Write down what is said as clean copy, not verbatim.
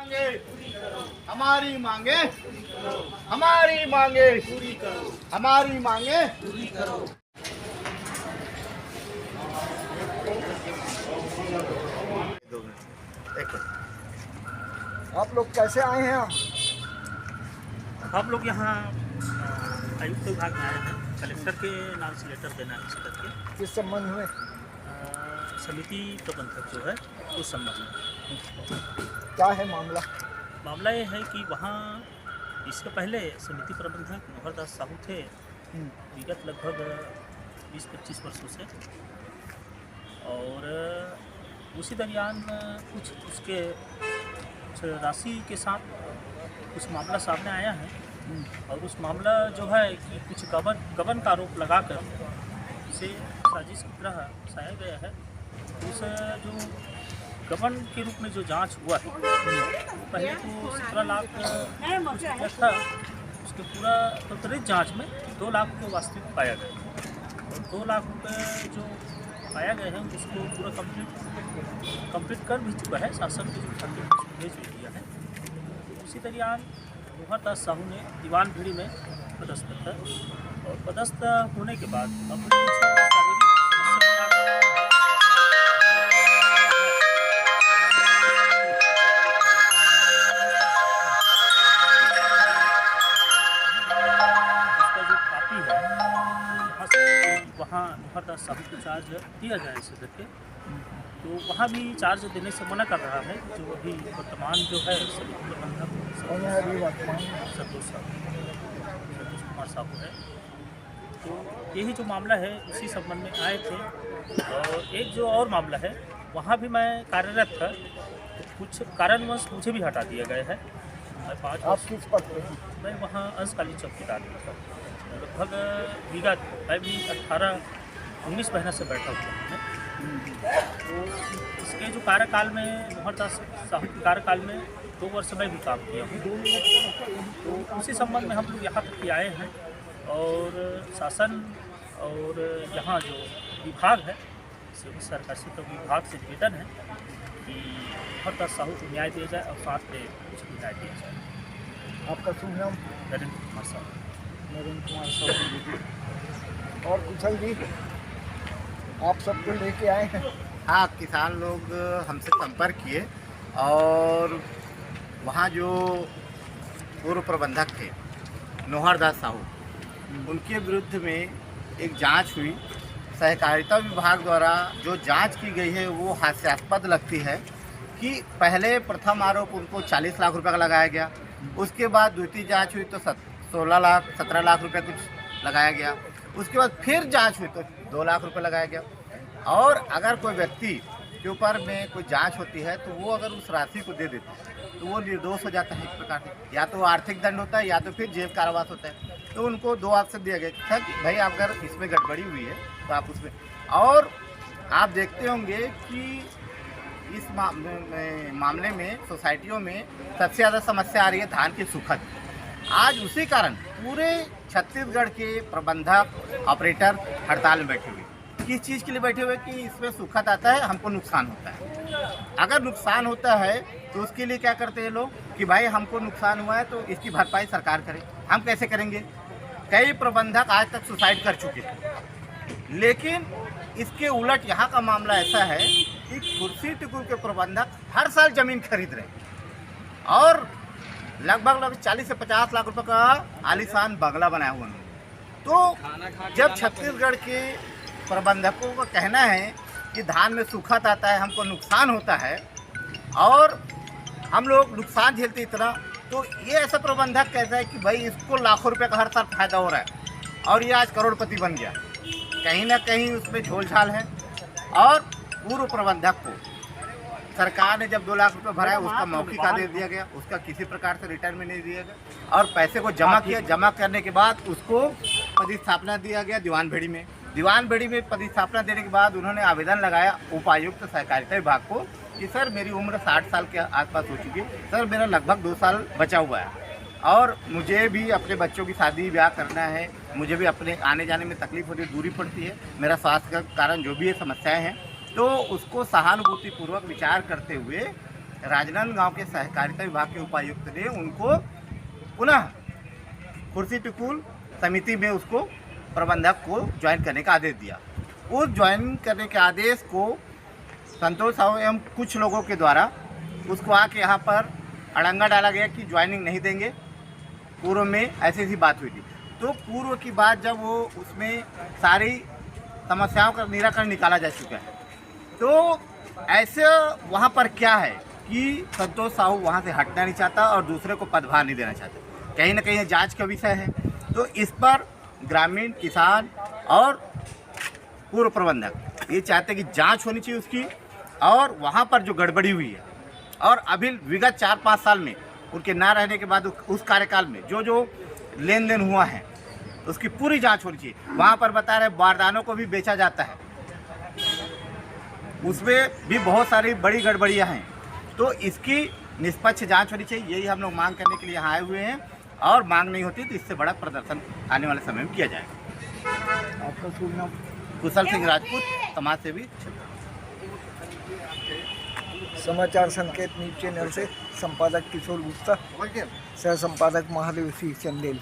मांगे हमारी मांगे हमारी मांगे पूरी करो, हमारी मांगे पूरी करो। आप लोग कैसे आए हैं? हम लोग यहाँ आयुक्त विभाग में आए हैं, कलेक्टर के नाम से लेटर देना है इस करके। किस संबंध में? समिति प्रबंधक जो है उस संबंध में। क्या है मामला? मामला ये है कि वहाँ इसके पहले समिति प्रबंधक नौहरदास साहू थे विगत लगभग 20-25 वर्षों से, और उसी दरमियान कुछ उसके कुछ राशि के साथ कुछ मामला सामने आया है, और उस मामला जो है कि कुछ गबन का आरोप लगाकर इसे साजिश की तरह दर्शाया गया है। उस जो गबन के रूप में जो जांच हुआ है, पहले तो 17 लाख था, उसके पूरा त्वरित जांच में 2 लाख को वास्तविक पाया गया, और 2 लाख रुपये जो पाया गया है उसको पूरा कंप्लीट कर भी चुका है, शासन के जो खाते में भेज भी दिया है। उसी दरमियान नौहरदास साहू ने दीवान भीड़ी में पदस्थ है, और पदस्थ होने के बाद अपनी वहाँ नौहरदास साहू को चार्ज दिया जाए इसे करके, तो वहाँ भी चार्ज देने से मना कर रहा है जो अभी वर्तमान जो है समिति प्रबंधक संतोष कुमार साहू है। तो यही जो मामला है उसी संबंध में आए थे, और एक जो और मामला है वहाँ भी मैं कार्यरत था, तो कुछ कारणवश मुझे भी हटा दिया गया है। मैं 5 आप किस पद पे हैं? मैं वहाँ अंशकालीन चौकीदार में था, लगभग विगत मैं भी 18-19 महीना से बैठा हुआ हूँ। तो इसके जो कार्यकाल में नौहरदास साहू के कार्यकाल में 2 वर्ष में भी काम किया हूँ। तो उसी संबंध में हम लोग यहाँ तक आए हैं, और शासन और यहाँ जो विभाग है सरकार से तो विभाग से निवेदन है कि नौहरदास साहू को न्याय दिया जाए, और साथ में कुछ भी न्याय दिया जाए। आपका शुभ नाम? नरेंद्र कुमार साहू। नरेंद्र कुमार साहू। और कुशल जी, आप सबको लेके आए हैं? हाँ, किसान लोग हमसे संपर्क किए, और वहाँ जो पूर्व प्रबंधक थे नौहरदास साहू, उनके विरुद्ध में एक जांच हुई। सहकारिता विभाग द्वारा जो जांच की गई है वो हास्यास्पद लगती है कि पहले प्रथम आरोप उनको 40 लाख रुपए का लगाया गया, उसके बाद द्वितीय जांच हुई तो 17 लाख रुपए कुछ लगाया गया, उसके बाद फिर जांच हुई तो 2 लाख रुपए लगाया गया। और अगर कोई व्यक्ति के ऊपर में कोई जांच होती है तो वो अगर उस राशि को दे देता है तो वो निर्दोष हो जाता है एक प्रकार से, या तो आर्थिक दंड होता है या तो फिर जेल कारावास होता है। तो उनको 2 ऑप्शन दिया गया था कि भाई अगर इसमें गड़बड़ी हुई है तो आप उसमें, और आप देखते होंगे कि इस मामले में सोसाइटियों में सबसे ज़्यादा समस्या आ रही है धान की सुखद। आज उसी कारण पूरे छत्तीसगढ़ के प्रबंधक ऑपरेटर हड़ताल में बैठे हुए। किस चीज़ के लिए बैठे हुए कि इसमें सुखद आता है, हमको नुकसान होता है। अगर नुकसान होता है तो उसके लिए क्या करते हैं लोग कि भाई हमको नुकसान हुआ है तो इसकी भरपाई सरकार करे। हम कैसे करेंगे? कई प्रबंधक आज तक सुसाइड कर चुके हैं, लेकिन इसके उलट यहाँ का मामला ऐसा है कि कुर्सी टिकुर के प्रबंधक हर साल ज़मीन खरीद रहे हैं, और लगभग 40 से 50 लाख रुपए का आलीशान बंगला बनाया हुआ है। तो जब छत्तीसगढ़ के प्रबंधकों का कहना है कि धान में सूखत आता है, हमको नुकसान होता है, और हम लोग नुकसान झेलते इतना, तो ये ऐसा प्रबंधक कहता है कि भाई इसको लाखों रुपए का हर साल फायदा हो रहा है और ये आज करोड़पति बन गया। कहीं ना कहीं उसमें झोलझाल है। और पूर्व प्रबंधक को सरकार ने जब 2 लाख रुपए भरा है उसका मौखिक आदेश दिया गया, उसका किसी प्रकार से रिटर्न में नहीं दिया गया, और पैसे को जमा किया। जमा करने के बाद उसको पदस्थापना दिया गया दीवान भेड़ी में। दीवान भेड़ी में पदस्थापना देने के बाद उन्होंने आवेदन लगाया उपायुक्त सहकारिता विभाग को कि सर मेरी उम्र 60 साल के आसपास हो चुकी है, सर मेरा लगभग 2 साल बचा हुआ है, और मुझे भी अपने बच्चों की शादी ब्याह करना है, मुझे भी अपने आने जाने में तकलीफ होती है, दूरी पड़ती है, मेरा स्वास्थ्य का कारण जो भी ये समस्याएं हैं, तो उसको सहानुभूतिपूर्वक विचार करते हुए राजनांदगांव के सहकारिता विभाग के उपायुक्त ने उनको पुनः कुर्सी टिकुल समिति में उसको प्रबंधक को ज्वाइन करने का आदेश दिया। उस ज्वाइन करने के आदेश को संतोष साहू एवं कुछ लोगों के द्वारा उसको आके यहाँ पर अड़ंगा डाला गया कि ज्वाइनिंग नहीं देंगे। पूर्व में ऐसी बात हुई थी। तो पूर्व की बात जब वो उसमें सारी समस्याओं का निराकरण निकाला जा चुका है, तो ऐसे वहाँ पर क्या है कि संतोष साहू वहाँ से हटना नहीं चाहता और दूसरे को पदभार नहीं देना चाहता। कहीं ना कहीं जांच का विषय है। तो इस पर ग्रामीण, किसान और पूर्व प्रबंधक ये चाहते हैं कि जांच होनी चाहिए उसकी, और वहाँ पर जो गड़बड़ी हुई है और अभी विगत 4-5 साल में उनके ना रहने के बाद उस कार्यकाल में जो लेन देन हुआ है उसकी पूरी जांच होनी चाहिए। वहाँ पर बता रहे बारदानों को भी बेचा जाता है, उसमें भी बहुत सारी बड़ी गड़बड़ियाँ हैं। तो इसकी निष्पक्ष जांच होनी चाहिए। यही हम लोग मांग करने के लिए यहाँ आए हुए हैं, और मांग नहीं होती तो इससे बड़ा प्रदर्शन आने वाले समय में किया जाएगा। आपका शुभ नाम? कुशल सिंह राजपूत, समाज सेवी। समाचार संकेत न्यूज चैनल से संपादक किशोर गुप्ता, सह संपादक महादेव सिंह चंदेल।